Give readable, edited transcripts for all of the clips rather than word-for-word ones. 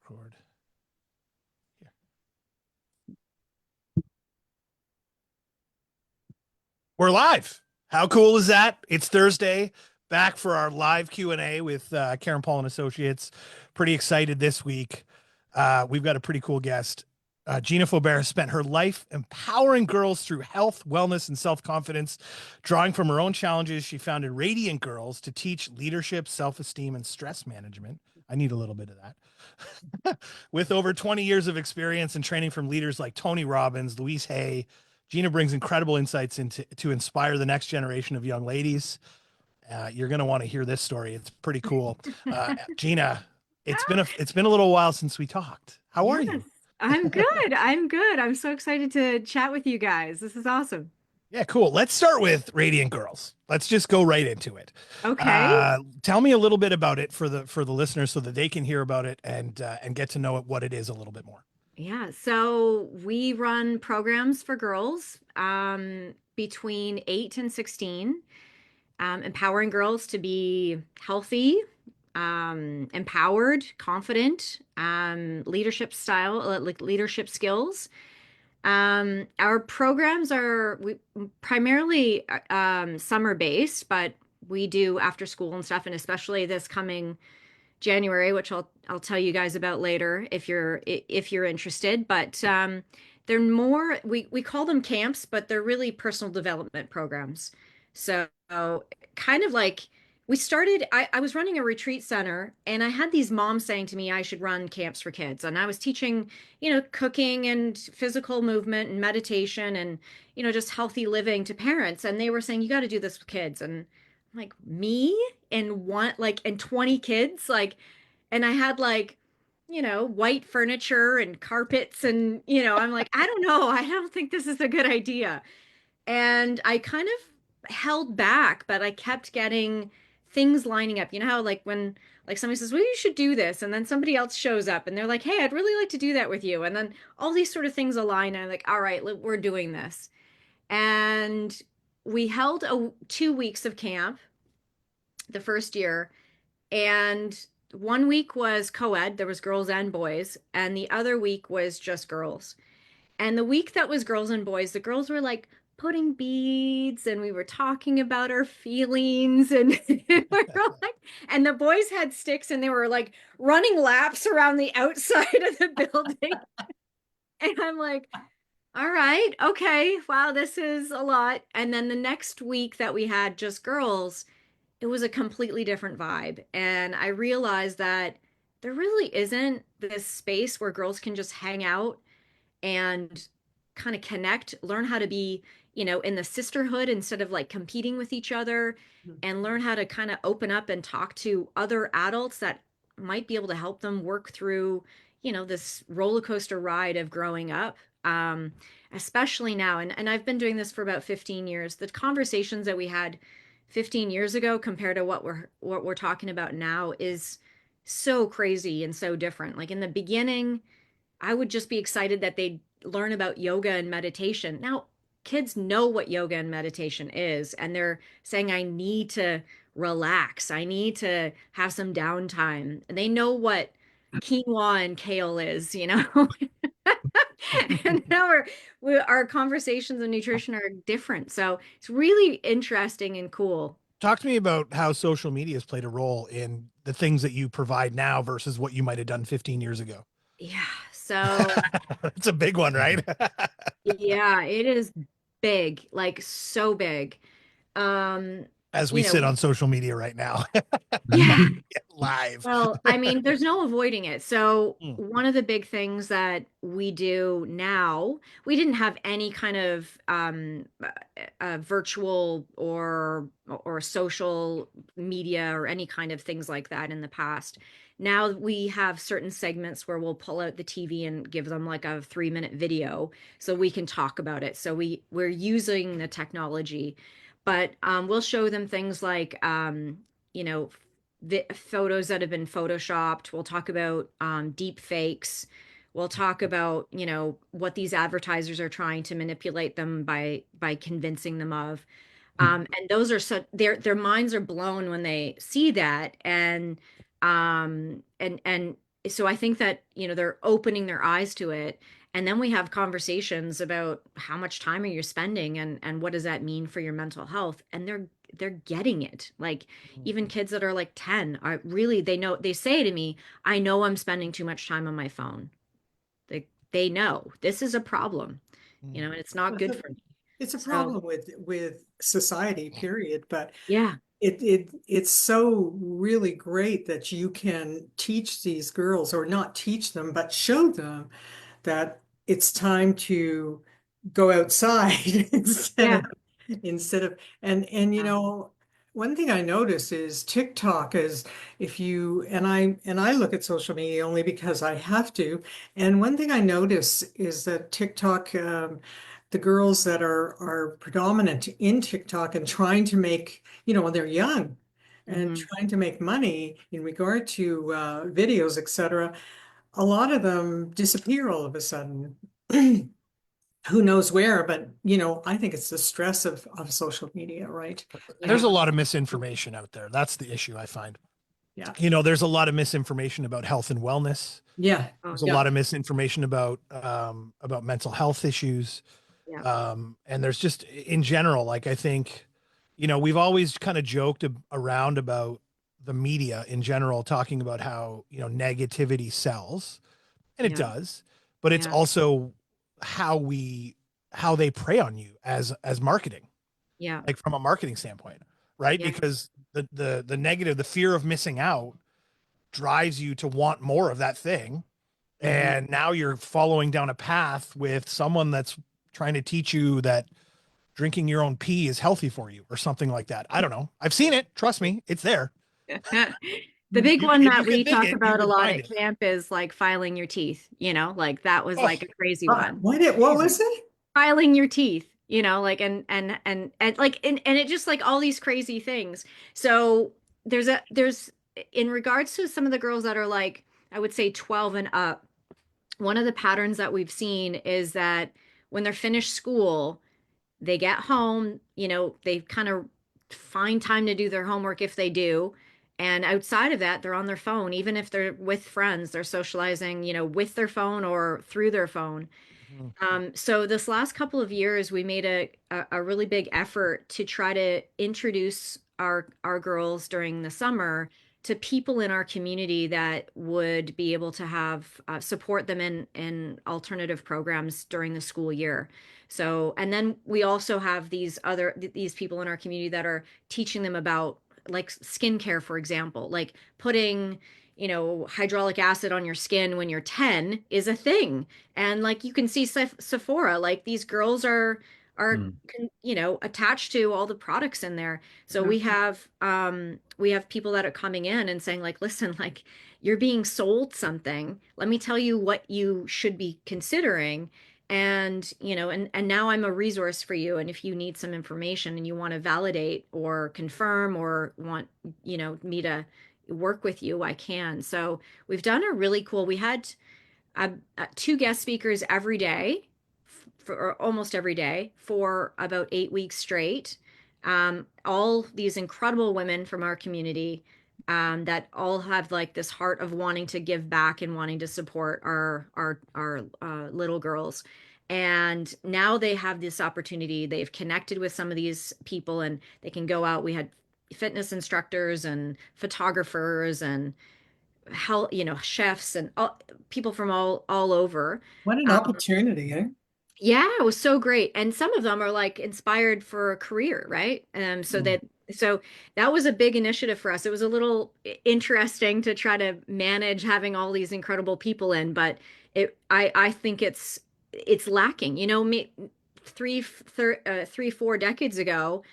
Record. Here. We're live. How cool is that? It's Thursday, back for our live Q&A with Karen Paul and Associates. Pretty excited this week. We've got a pretty cool guest. Gina Faubert has spent her life empowering girls through health, wellness, and self-confidence. Drawing from her own challenges, she founded Radiant Girls to teach leadership, self-esteem, and stress management. I need a little bit of that. With over 20 years of experience and training from leaders like Tony Robbins, Louise Hay, Gina brings incredible insights into to inspire the next generation of young ladies. You're going to want to hear this story. It's pretty cool. Gina, it's been a little while since we talked. How are Yes, you? I'm good. I'm good. I'm so excited to chat with you guys. This is awesome. Yeah, cool. Let's start with Radiant Girls. Let's just go right into it. Okay. Tell me a little bit about it for the listeners so that they can hear about it and get to know it, what it is a little bit more. Yeah. So we run programs for girls between 8 and 16, empowering girls to be healthy, empowered, confident, leadership style, like leadership skills. Our programs are primarily summer based, but we do after school and stuff, and especially this coming January, which I'll tell you guys about later if you're interested. But they're more we call them camps, but they're really personal development programs. So kind of like we started, I was running a retreat center and I had these moms saying to me I should run camps for kids. And I was teaching, cooking and physical movement and meditation and, just healthy living to parents. And they were saying, you got to do this with kids. And I'm like, me and one, like, and 20 kids, like, and I had like, white furniture and carpets. And, I'm like, I don't know. I don't think this is a good idea. And I kind of held back, but I kept getting things lining up. You know how like when like somebody says, "Well, you should do this," and then somebody else shows up and they're like, "Hey, I'd really like to do that with you." And then all these sort of things align. And I'm like, "All right, we're doing this." And we held 2 weeks of camp the first year, and one week was co-ed, there was girls and boys, and the other week was just girls. And the week that was girls and boys, the girls were like putting beads and we were talking about our feelings and we were like, and the boys had sticks and they were like running laps around the outside of the building. And I'm like, all right, okay, wow, this is a lot. And then the next week that we had just girls, it was a completely different vibe. And I realized that there really isn't this space where girls can just hang out and kind of connect, learn how to be, in the sisterhood instead of like competing with each other, and learn how to kind of open up and talk to other adults that might be able to help them work through, this roller coaster ride of growing up. Um, Especially now, and I've been doing this for about 15 years. The conversations that we had 15 years ago compared to what we're talking about now is so crazy and so different. Like in the beginning, I would just be excited that they'd learn about yoga and meditation. Now, kids know what yoga and meditation is, and they're saying, I need to relax. I need to have some downtime. And they know what quinoa and kale is, you know? And now our conversations on nutrition are different. So it's really interesting and cool. Talk to me about how social media has played a role in the things that you provide now versus what you might have done 15 years ago. Yeah. So, It's a big one, right? yeah, it is big, like so big. Um, As we you sit know, on social media right now, yeah. live. Well, I mean, there's no avoiding it. So, Mm. one of the big things that we do now, we didn't have any kind of virtual or social media or any kind of things like that in the past. Now we have certain segments where we'll pull out the TV and give them like a 3-minute video so we can talk about it. So we're using the technology, but we'll show them things like you know the photos that have been photoshopped. We'll talk about deep fakes. We'll talk about, what these advertisers are trying to manipulate them by convincing them of. And those are so their minds are blown when they see that, and so I think that, they're opening their eyes to it. And then we have conversations about how much time are you spending, and what does that mean for your mental health? And they're getting it. Like, even kids that are like 10 are really, they know, they say to me, I know I'm spending too much time on my phone. They know this is a problem, Mhm. and it's not Well, good for me. it's a So, problem with society, period. But yeah, it's so really great that you can teach these girls, or not teach them, but show them that it's time to go outside yeah, instead of and yeah, one thing I notice is TikTok is, if you and I look at social media only because I have to, and one thing I notice is that TikTok, the girls that are predominant in TikTok and trying to make, when they're young and hmm, trying to make money in regard to videos, etc., a lot of them disappear all of a sudden. Who knows where, but I think it's the stress of social media, right? yeah, There's a lot of misinformation out there. That's the issue I find. Yeah. There's a lot of misinformation about health and wellness. Yeah. oh, There's a Yeah. lot of misinformation about mental health issues. yeah, And there's just in general, like I think, we've always kind of joked around about the media in general, talking about how, negativity sells, and it yeah, does, but it's yeah, also how how they prey on you as marketing, yeah, like from a marketing standpoint, right? yeah, Because the negative, the fear of missing out drives you to want more of that thing. Mhm. And now you're following down a path with someone that's trying to teach you that drinking your own pee is healthy for you or something like that. I don't know. I've seen it. Trust me, it's there. The big You, one if that you we could dig talk it, you about a would lot find at it. camp is like filing your teeth, like that was Oh, like a crazy one. What was it? Filing your teeth, like, and like, and it just like all these crazy things. So there's in regards to some of the girls that are like, I would say 12 and up, one of the patterns that we've seen is that when they're finished school, they get home, they kind of find time to do their homework if they do. And outside of that, they're on their phone. Even if they're with friends, they're socializing, with their phone or through their phone. Mhm. So this last couple of years, we made a really big effort to try to introduce our girls during the summer to people in our community that would be able to have support them in alternative programs during the school year. So, and then we also have these people in our community that are teaching them about like skincare, for example, like putting hydraulic acid on your skin when you're 10 is a thing. And like you can see Sephora, like these girls are Hmm. attached to all the products in there. So Yeah. we have people that are coming in and saying like, listen, like you're being sold something. Let me tell you what you should be considering. And and now I'm a resource for you. And if you need some information and you want to validate or confirm or want me to work with you, I can. So we've done a really cool. We had two guest speakers every day, or almost every day, for about 8 weeks straight. All these incredible women from our community that all have like this heart of wanting to give back and wanting to support our little girls. And now they have this opportunity. They've connected with some of these people, and they can go out. We had fitness instructors and photographers and how chefs and people from all over. What an um, opportunity, eh? yeah, it was so great, and some of them are like inspired for a career, right? Mm. So that was a big initiative for us. It was a little interesting to try to manage having all these incredible people in, but I think it's lacking, me 4 decades ago,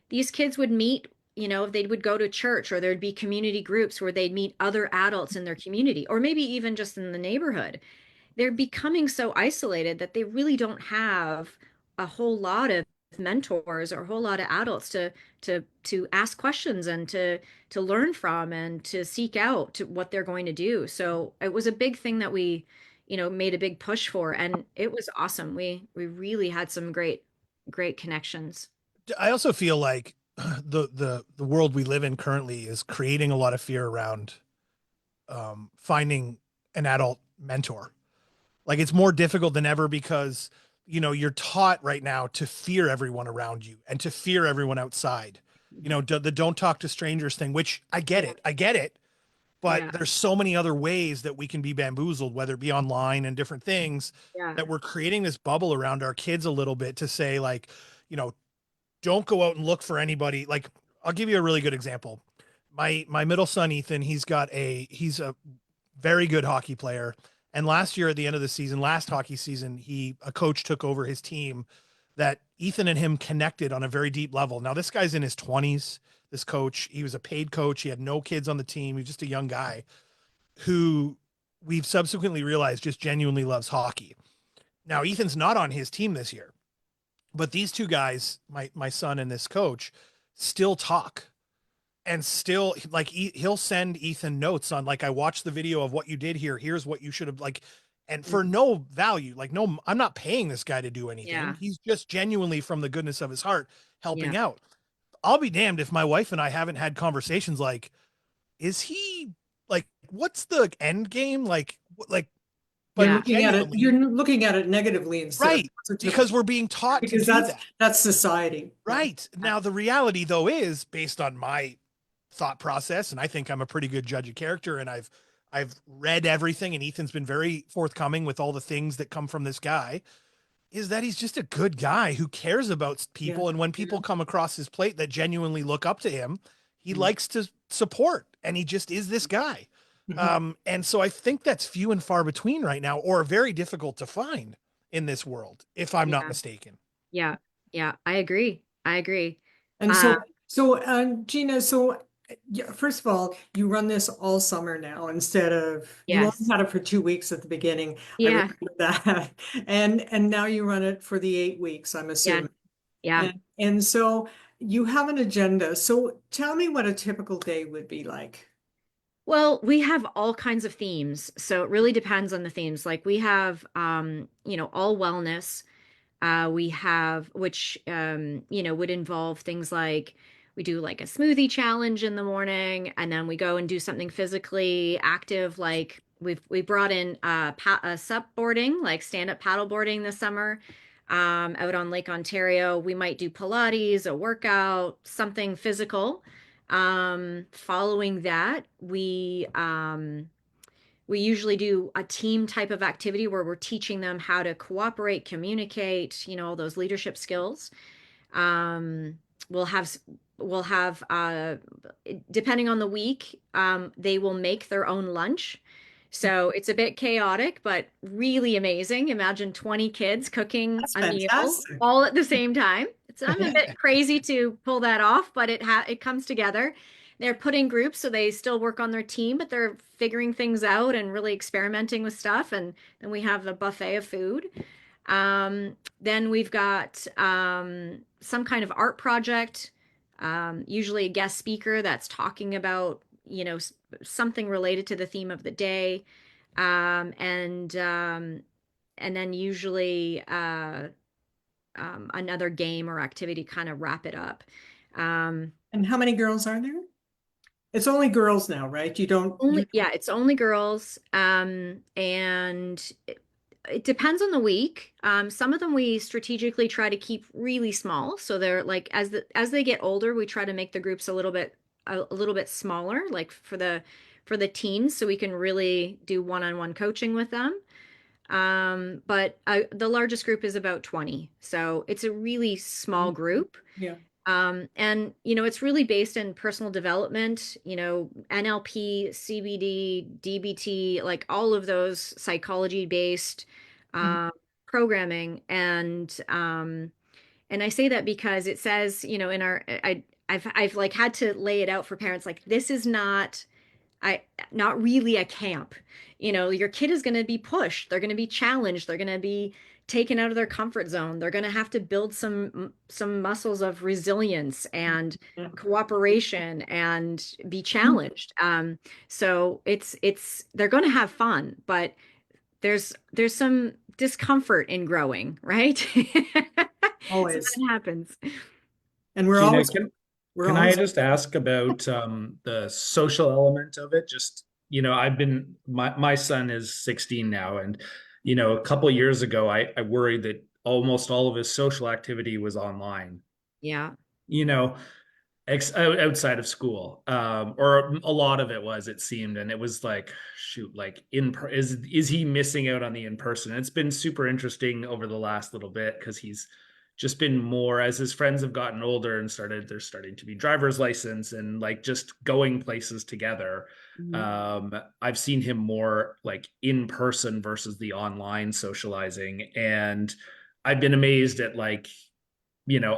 these kids would meet, they would go to church, or there'd be community groups where they'd meet other adults in their community, or maybe even just in the neighborhood. They're becoming so isolated that they really don't have a whole lot of mentors or a whole lot of adults to ask questions and to learn from and to seek out to what they're going to do. So it was a big thing that we made a big push for, and it was awesome. We really had some great connections. I also feel like the world we live in currently is creating a lot of fear around finding an adult mentor. Like it's more difficult than ever because, you know, you're taught right now to fear everyone around you and to fear everyone outside. You know, the don't talk to strangers thing, which I get Yeah. it. I get it. But Yeah. there's so many other ways that we can be bamboozled, whether it be online and different things, Yeah. that we're creating this bubble around our kids a little bit to say, like, you know, don't go out and look for anybody. Like, I'll give you a really good example. My middle son, Ethan, he's a very good hockey player. And last year at the end of the season, last hockey season, a coach took over his team that Ethan and him connected on a very deep level. Now this guy's in his 20s. This coach, he was a paid coach. He had no kids on the team. He was just a young guy who we've subsequently realized just genuinely loves hockey. Now Ethan's not on his team this year, but these two guys, my son and this coach, still talk and still like he'll send Ethan notes on like, I watched the video of what you did here. Here's what you should have like, and for no value, like no, I'm not paying this guy to do anything. Yeah. He's just genuinely from the goodness of his heart Yeah. helping out. I'll be damned if my wife and I haven't had conversations like, is he like, what's the end game? Like, You're but Yeah. looking at it, you're genuinely, looking at it negatively instead of right. positively, Because we're being taught to because do that. that's society. Yeah. Right. Now, the reality though is based on my thought process, and I think I'm a pretty good judge of character, and I've read everything, and Ethan's been very forthcoming with all the things that come from this guy, is that he's just a good guy who cares about Yeah. people. And when people come across his plate that genuinely look up to him, he Mhm. likes to support, and he just is this guy. Mhm. And so I think that's few and far between right now, or very difficult to find in this world, if I'm not Yeah. mistaken. Yeah. Yeah. I agree. I agree. And Uh, Gina, yeah, first of all, you run this all summer now instead of you only yes. had it for 2 weeks at the beginning. I Yeah. remember that. And now you run it for the 8 weeks, I'm Yeah. assuming. Yeah. And so you have an agenda. So tell me what a typical day would be like. Well, we have all kinds of themes. So it really depends on the themes. Like we have, all wellness. We have, which, would involve things like we do like a smoothie challenge in the morning, and then we go and do something physically active. Like we brought in sup boarding, like stand up paddle boarding this summer, out on Lake Ontario. We might do Pilates, a workout, something physical. Following that, we usually do a team type of activity where we're teaching them how to cooperate, communicate, all those leadership skills. Um, we'll have we'll have depending on the week, they will make their own lunch. So it's a bit chaotic, but really amazing. Imagine 20 kids cooking That's a meal fantastic. all at the same time. I'm a bit crazy to pull that off, but it comes together. They're put in groups, so they still work on their team, but they're figuring things out and really experimenting with stuff. And then we have a buffet of food. Then we've got some kind of art project, usually a guest speaker that's talking about, something related to the theme of the day. And then usually another game or activity kind of wrap it up. Um, And how many girls are there? It's only girls now, right? You don't you yeah, it's only girls. And it depends on the week. Some of them we strategically try to keep really small, so they're like as they get older, we try to make the groups a little bit smaller, like for the teens, so we can really do one-on-one coaching with them. But the largest group is about 20, so it's a really small group. yeah. And it's really based in personal development, NLP, CBD, DBT, like all of those psychology based Mhm. programming. And I say that because it says, in our I've like had to lay it out for parents, like this is I not really a camp. Your kid is going to be pushed. They're going to be challenged. They're going to be taken out of their comfort zone. They're going to have to build some muscles of resilience and Yeah. cooperation and be challenged. So it's they're going to have fun, but there's some discomfort in growing, right? So Always. that happens. And Gina, we're can I always just ask about the social element of it? Just I've been my son is 16 now, and a couple years ago, I worried that almost all of his social activity was online. Yeah. You know, outside of school, or a lot of it was, it seemed, and it was like, shoot, like is he missing out on the in person? It's been super interesting over the last little bit because he's just been more, as his friends have gotten older and they're starting to be driver's license and like just going places together. Mhm. I've seen him more like in person versus the online socializing, and I've been amazed at like,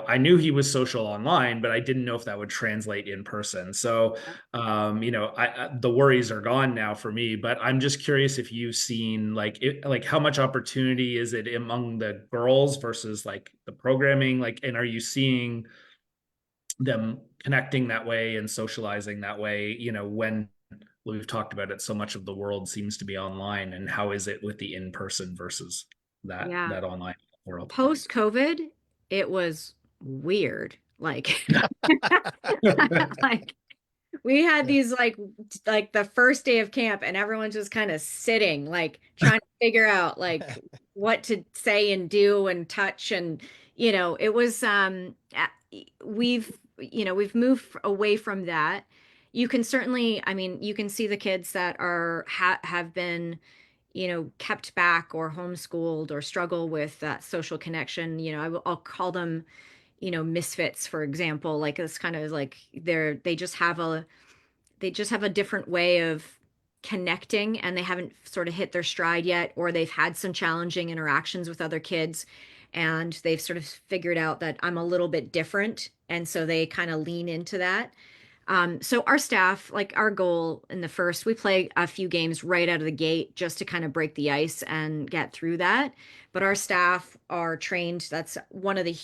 I knew he was social online, but I didn't know if that would translate in person. So, the worries are gone now for me. But I'm just curious if you've seen like how much opportunity is it among the girls versus like the programming, like, and are you seeing them connecting that way and socializing that way? When we've talked about it, so much of the world seems to be online, and how is it with the in person versus Yeah. that online world? Post COVID, it was weird. Like, like we had these like the first day of camp and everyone's just kind of sitting, like trying to figure out like what to say and do and touch. And, it was we've we've moved away from that. You can certainly, I mean, you can see the kids that have been, kept back or homeschooled or struggle with that social connection. I'll call them, misfits, for example. Like it's kind of like they just have a different way of connecting, and they haven't sort of hit their stride yet, or they've had some challenging interactions with other kids and they've sort of figured out that I'm a little bit different, and so they kind of lean into that. So our staff, like our goal in the first, we play a few games right out of the gate just to kind of break the ice and get through that. But our staff are trained. That's one of the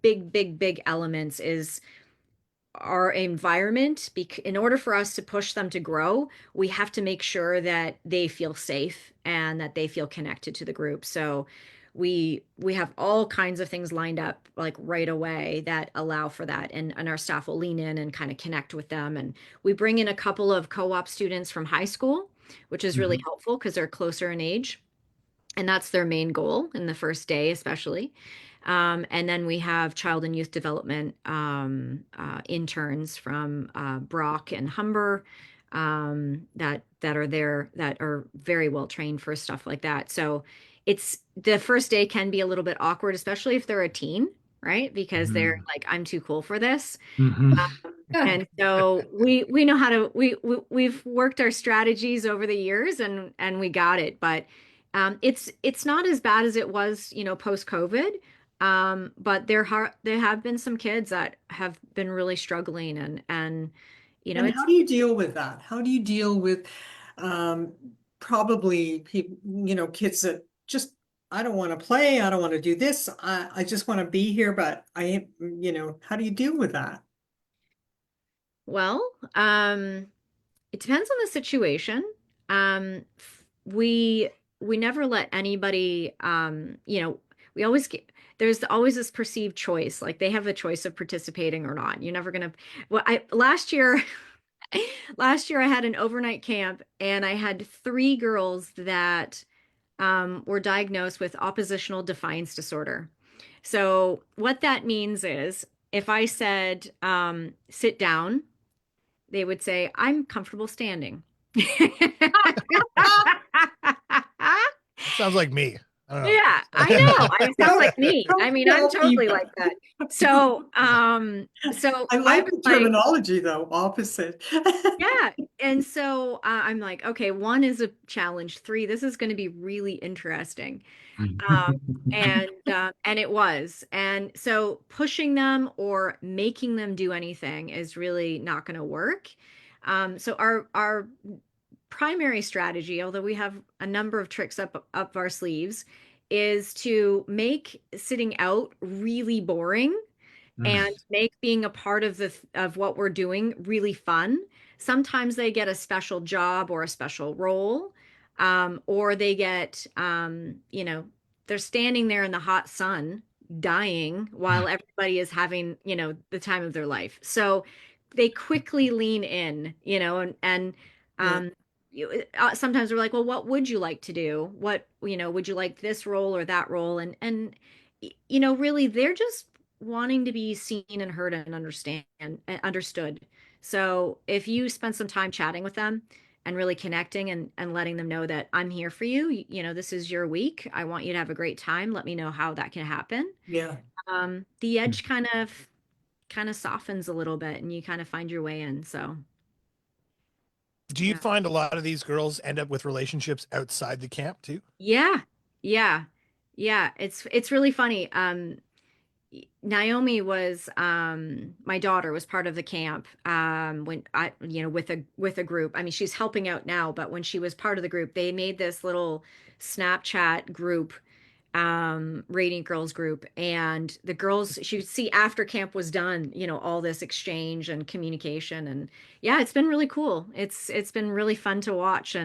big elements is our environment. In order for us to push them to grow, we have to make sure that they feel safe and that they feel connected to the group. So we have all kinds of things lined up like right away that allow for that, and our staff will lean in and kind of connect with them. And we bring in a couple of co-op students from high school, which is really Mhm. helpful because they're closer in age, and that's their main goal in the first day, especially. And then we have child and youth development interns from Brock and Humber, that are there, that are very well trained for stuff like that. So it's the first day can be a little bit awkward, especially if they're a teen, right? Because they're Mhm. like, I'm too cool for this. Mhm. And so we know how to we've worked our strategies over the years, and we got it. But it's not as bad as it was, post COVID. But there have been some kids that have been really struggling, and And it's how do you deal with that? How do you deal with um, probably people, kids that just, I don't want to play, I don't want to do this, I just want to be here, but how do you deal with that? well, it depends on the situation. We never let anybody, we always get, there's always this perceived choice, like they have the choice of participating or not. You're never gonna, well, I last year, last year I had an overnight camp and I had three girls that were diagnosed with oppositional defiance disorder. So what that means is if I said, sit down, they would say, I'm comfortable standing. That sounds like me. I don't Yeah, I know. It sounds Don't like me. I don't mean, I'm tell totally like people. that. So I I like was the like, terminology though, opposite. yeah. And so I'm like, okay, one is a challenge. Three, this is going to be really interesting. Um, and it was. And so pushing them or making them do anything is really not going to work. So our primary strategy, although we have a number of tricks up our sleeves, is to make sitting out really boring and make being a part of the of what we're doing really fun. Sometimes they get a special job or a special role, or they get, they're standing there in the hot sun, dying while everybody is having, the time of their life. So they quickly lean in, and Yeah. sometimes we're like, well, what would you like to do? What, would you like this role or that role? Really, they're just wanting to be seen and heard and understood. So if you spend some time chatting with them and really connecting and letting them know that I'm here for you, this is your week. I want you to have a great time. Let me know how that can happen. Yeah. The edge kind of softens a little bit and you kind of find your way in. So Do you yeah. find a lot of these girls end up with relationships outside the camp too? Yeah. Yeah. Yeah. It's really funny. Naomi was my daughter was part of the camp when I with a group. I mean, she's helping out now, but when she was part of the group, they made this little Snapchat group, Radiant Girls group, and the girls she would see after camp was done, all this exchange and communication. And yeah, it's been really cool. It's been really fun to watch.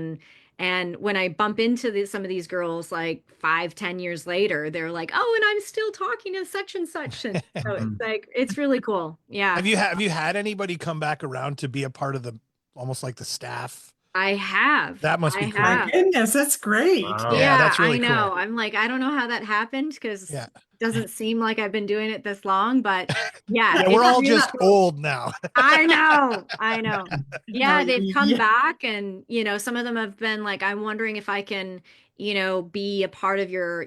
And when I bump into some of these girls like 5, 10 years later, they're like, oh, and I'm still talking to such and such. And so it's like, it's really cool. Yeah. Have you had anybody come back around to be a part of the almost like the staff? I have. That must I be cool. My have. goodness, that's great. Wow. Yeah, Yeah, that's really I know. cool. I'm like, I don't know how that happened because Yeah. it doesn't seem like I've been doing it this long, but yeah, Yeah, we're all Yeah. just old now. I know. I know. No, Yeah, they've come yeah. back and, some of them have been like, I'm wondering if I can, be a part of your,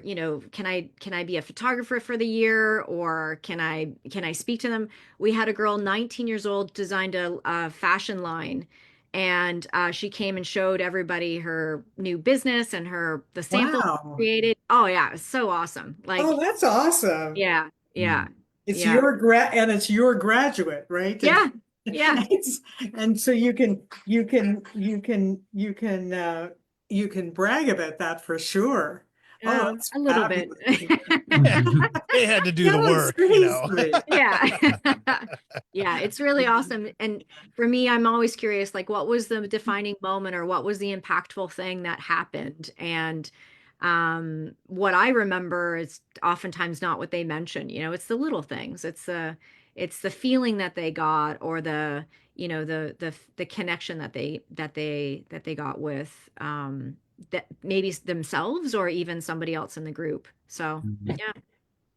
can I be a photographer for the year or can I speak to them? We had a girl 19 years old designed a fashion line and she came and showed everybody her new business and the sample Wow. created. Oh yeah, it was so awesome. Like, Oh, that's awesome. yeah, yeah, It's yeah, your graduate, right? yeah, yeah. And so you can brag about that for sure. Oh, that's A little bit. fabulous. They had to do the No, work, seriously. Yeah. Yeah, it's really awesome. And for me, I'm always curious, like, what was the defining moment or what was the impactful thing that happened? And what I remember is oftentimes not what they mention. It's the little things. It's the feeling that they got or the connection that they got with that maybe themselves or even somebody else in the group. So yeah.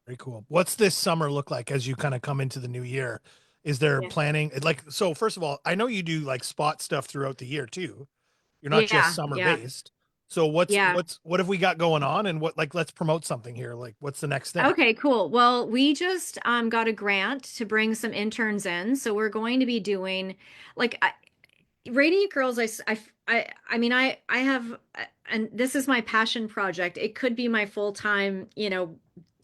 Very cool. What's this summer look like as you kind of come into the new year? Is there Yeah. planning like so first of all, I know you do like spot stuff throughout the year too. You're not just Yeah, summer yeah, based. So what's yeah. what have we got going on and what like let's promote something here. Like what's the next thing? Okay, cool. Well, we just got a grant to bring some interns in, so we're going to be doing like Radiant Girls. I mean, I have, and this is my passion project. It could be my full-time,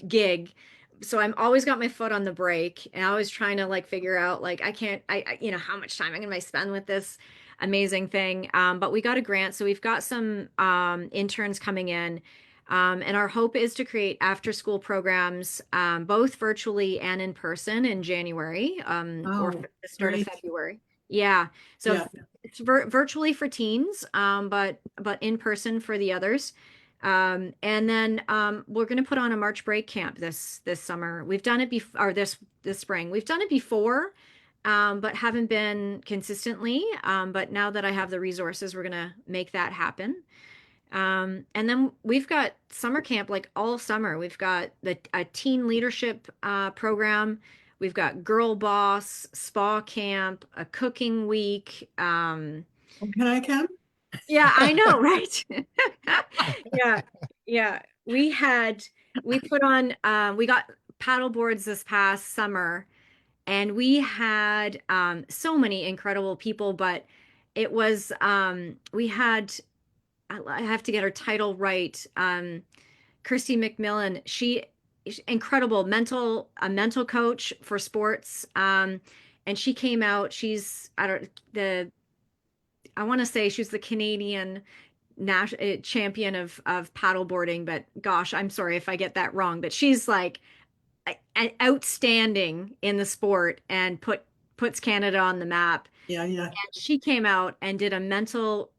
gig. So I'm always got my foot on the brake and always trying to like figure out like I can't how much time I'm gonna spend with this amazing thing. But we got a grant, so we've got some interns coming in. And our hope is to create after school programs, both virtually and in person in January, or Oh, the start of great. February. Yeah. So Yeah. it's virtually for teens, but in person for the others. And then we're going to put on a March break camp this summer. We've done it before, or this spring. We've done it before, but haven't been consistently. But now that I have the resources, we're going to make that happen. And then we've got summer camp like all summer. We've got a teen leadership program. We've got girl boss, spa camp, a cooking week. Can I come? Yeah, I know, right? Yeah, yeah. We put on we got paddle boards this past summer and we had so many incredible people, but it was we had I have to get her title right. Kirsty McMillan, she's incredible a mental coach for sports. And she came out, I want to say she was the Canadian champion of paddleboarding, but gosh, I'm sorry if I get that wrong. But she's like outstanding in the sport and put puts Canada on the map. Yeah, yeah. And she came out and did a mental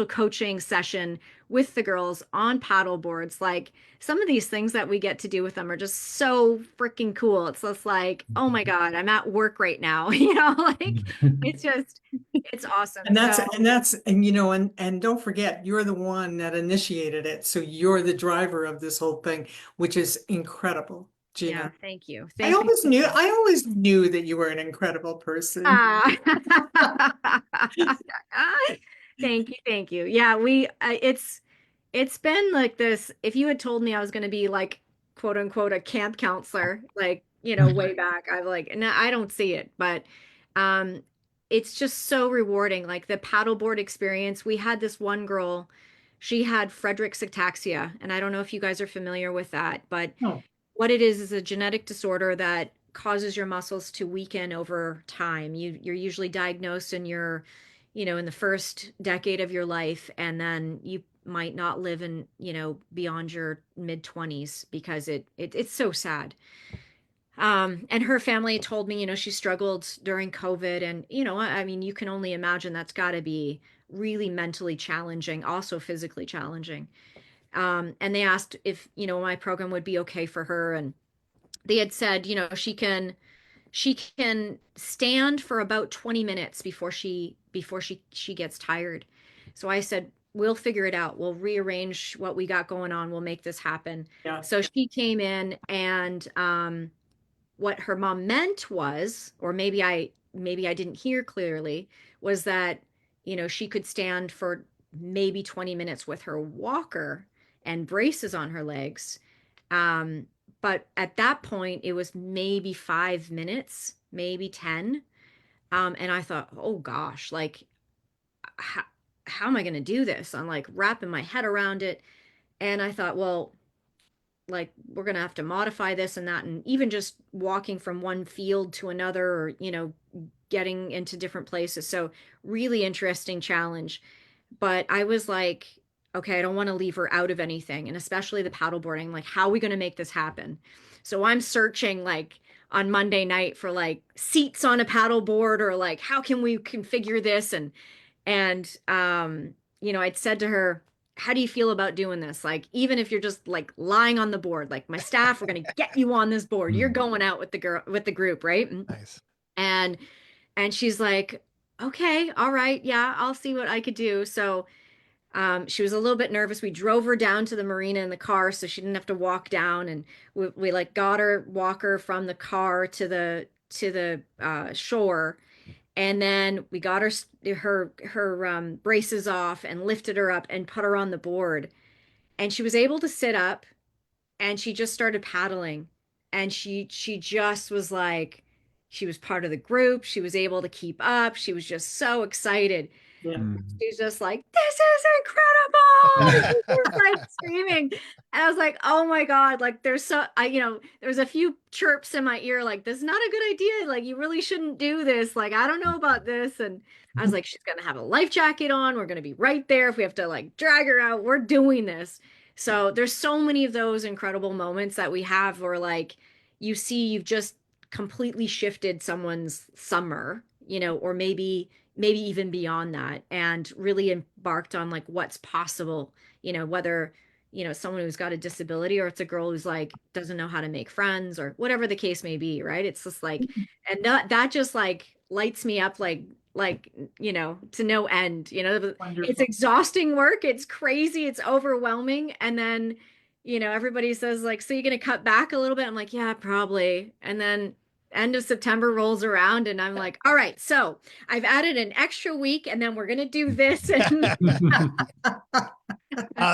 coaching session with the girls on paddle boards. Like some of these things that we get to do with them are just so freaking cool. It's just like, oh my God, I'm at work right now. Like it's awesome. And don't forget, you're the one that initiated it. So you're the driver of this whole thing, which is incredible, Yeah, Gina. thank you. I always knew that you were an incredible person. Thank you. Yeah, it's been like this. If you had told me I was going to be like quote unquote a camp counselor, like, way back, I'm like, no, I don't see it, but um it's just so rewarding. Like the paddleboard experience, we had this one girl, she had Friedreich's ataxia, and I don't know if you guys are familiar with that, but Oh, what it is a genetic disorder that causes your muscles to weaken over time. You're usually diagnosed in in the first decade of your life, and then you might not live in, beyond your mid 20s because it's so sad. And her family told me, she struggled during COVID, and I mean, you can only imagine that's got to be really mentally challenging, also physically challenging. And they asked if, my program would be okay for her, and they had said, she can stand for about 20 minutes before she gets tired. So I said, we'll figure it out. We'll rearrange what we got going on. We'll make this happen. yeah. So she came in, and what her mom meant was, or maybe I didn't hear clearly, was that, she could stand for maybe 20 minutes with her walker and braces on her legs. But at that point, it was maybe 5 minutes, maybe 10. And I thought, oh gosh, like, how, how am I going to do this? I'm like wrapping my head around it. And I thought, well, like, we're going to have to modify this and that. And even just walking from one field to another, or, getting into different places. So, really interesting challenge. But I was like, okay, I don't want to leave her out of anything, and especially the paddleboarding. Like, how are we going to make this happen? So I'm searching like on Monday night for like seats on a paddleboard, or like how can we configure this? And I'd said to her, how do you feel about doing this? Like, even if you're just like lying on the board, like my staff, we're gonna get you on this board. You're going out with the group, right? Nice. And and she's like, okay, all right, yeah, I'll see what I could do. So she was a little bit nervous. We drove her down to the marina in the car so she didn't have to walk down, and we like got her walker from the car to the shore, and then we got her braces off and lifted her up and put her on the board, and she was able to sit up, and she just started paddling, and she just was like, she was part of the group. She was able to keep up. She was just so excited. Yeah. She's just like, this is incredible. She's just like screaming. And I was like, oh my God, like there's a few chirps in my ear, like, this is not a good idea. Like, you really shouldn't do this. Like, I don't know about this. And I was like, she's gonna have a life jacket on. We're gonna be right there. If we have to like drag her out, we're doing this. So there's so many of those incredible moments that we have where like you've just completely shifted someone's summer, or maybe even beyond that, and really embarked on like what's possible, whether, someone who's got a disability, or it's a girl who's like doesn't know how to make friends, or whatever the case may be, right? It's just like, and that just like lights me up, like to no end. It's Wonderful. exhausting work, it's crazy, it's overwhelming, and then everybody says like, so you're going to cut back a little bit? I'm like, yeah, probably. And then end of September rolls around, and I'm like, all right, so I've added an extra week, and then we're going to do this.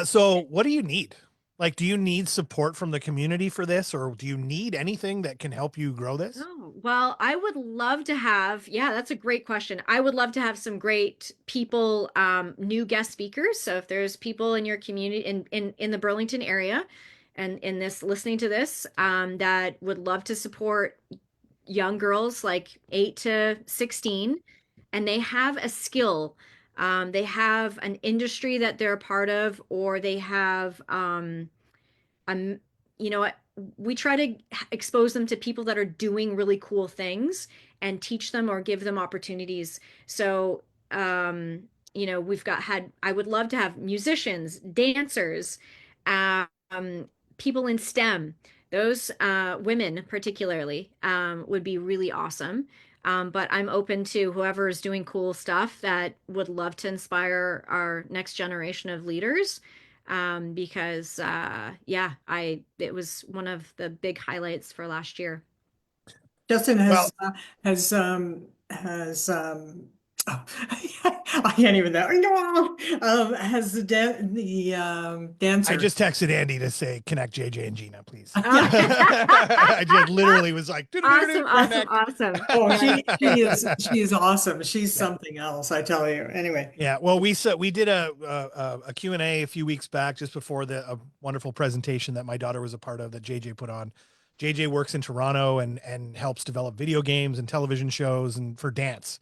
So what do you need? Like, do you need support from the community for this, or do you need anything that can help you grow this? Oh, well, I would love to have, yeah, that's a great question. I would love to have some great people, new guest speakers. So if there's people in your community in the Burlington area, and in this listening to this, that would love to support young girls like 8 to 16, and they have a skill, they have an industry that they're a part of, or they have um you know what we try to expose them to people that are doing really cool things and teach them or give them opportunities. So, we've I would love to have musicians, dancers, um, people in STEM. Those women, particularly, would be really awesome. But I'm open to whoever is doing cool stuff that would love to inspire our next generation of leaders. Because it was one of the big highlights for last year. Justin Well, has oh, I can't even know. No, has the I dancer. just texted Andy to say connect JJ and Gina, please. Oh. I just literally was like, Awesome, awesome, connect. awesome. Oh, Yeah. she is awesome. She's Yeah. something else, I tell you. Anyway. Yeah, well, we did a Q&A a few weeks back just before a wonderful presentation that my daughter was a part of that JJ put on. JJ works in Toronto and helps develop video games and television shows and for dance.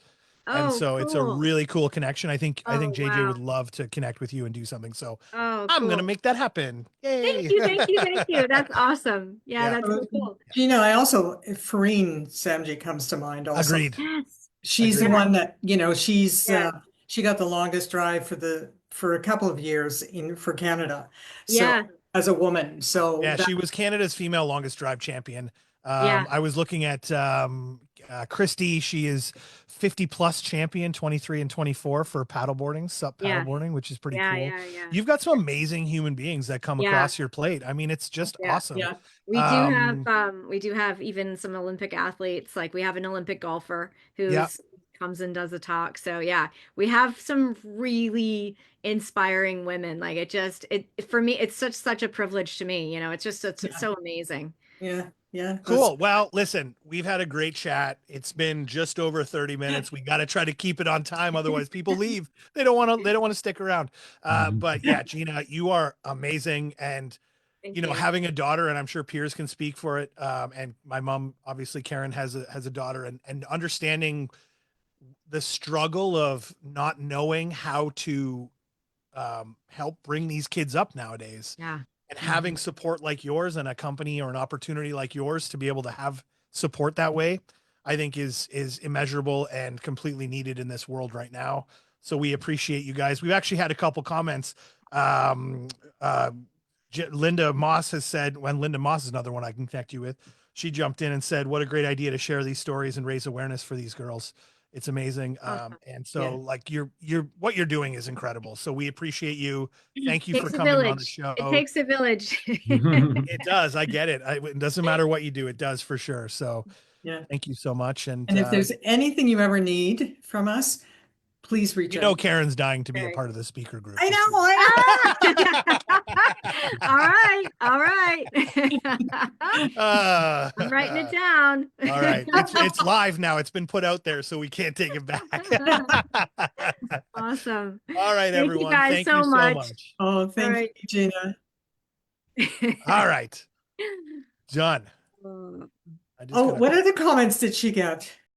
And Oh, so it's a cool. really cool connection. I think Oh, JJ would wow. love to connect with you and do something. So Oh, I'm gonna cool. make that happen. Yay. Thank you, thank you, thank you. That's awesome. Yeah, Yeah. that's so cool. Gina, I also, Farine Samji comes to mind also. Agreed. Yes. She's the Agreed. one that, Yeah. she got the longest drive for a couple of years for Canada. So Yeah. as a woman. So Yeah, she was Canada's female longest drive champion. Yeah. I was looking at Christy. She is 50 plus champion, 23 and 24 for paddleboarding, sup Yeah. paddleboarding, which is pretty Yeah, cool. yeah. You've got some amazing human beings that come Yeah. across your plate. I mean, it's just Yeah. awesome. yeah. We do have even some Olympic athletes. Like we have an Olympic golfer who comes and does a talk. So yeah, we have some really inspiring women. Like for me, it's such a privilege to me. It's just it's so amazing. Yeah. Yeah. Cool. Well, listen, we've had a great chat. It's been just over 30 minutes. We got to try to keep it on time. Otherwise people leave. They don't want to stick around. But yeah, Gina, you are amazing. And, Thank you. having a daughter, and I'm sure peers can speak for it. And my mom, obviously Karen has a daughter, and understanding the struggle of not knowing how to help bring these kids up nowadays. Yeah. And having support like yours and a company or an opportunity like yours to be able to have support that way, I think is immeasurable and completely needed in this world right now. So we appreciate you guys. We've actually had a couple comments. Linda Moss has said, when Linda Moss is another one I can connect you with, she jumped in and said, what a great idea to share these stories and raise awareness for these girls. It's amazing. And so like what you're doing is incredible. So we appreciate you. Thank you for coming on the show. It takes a village. It does. I get it. It doesn't matter what you do. It does for sure. So Yeah. thank you so much. And if there's anything you ever need from us, please reach out. Karen's dying to be a part of the speaker group. I know. All right. I'm writing it down. All right. It's live now. It's been put out there, so we can't take it back. Awesome. All right, everyone. Thank you guys so much. Oh, thank you, Gina. All right. John. What other comments did she get?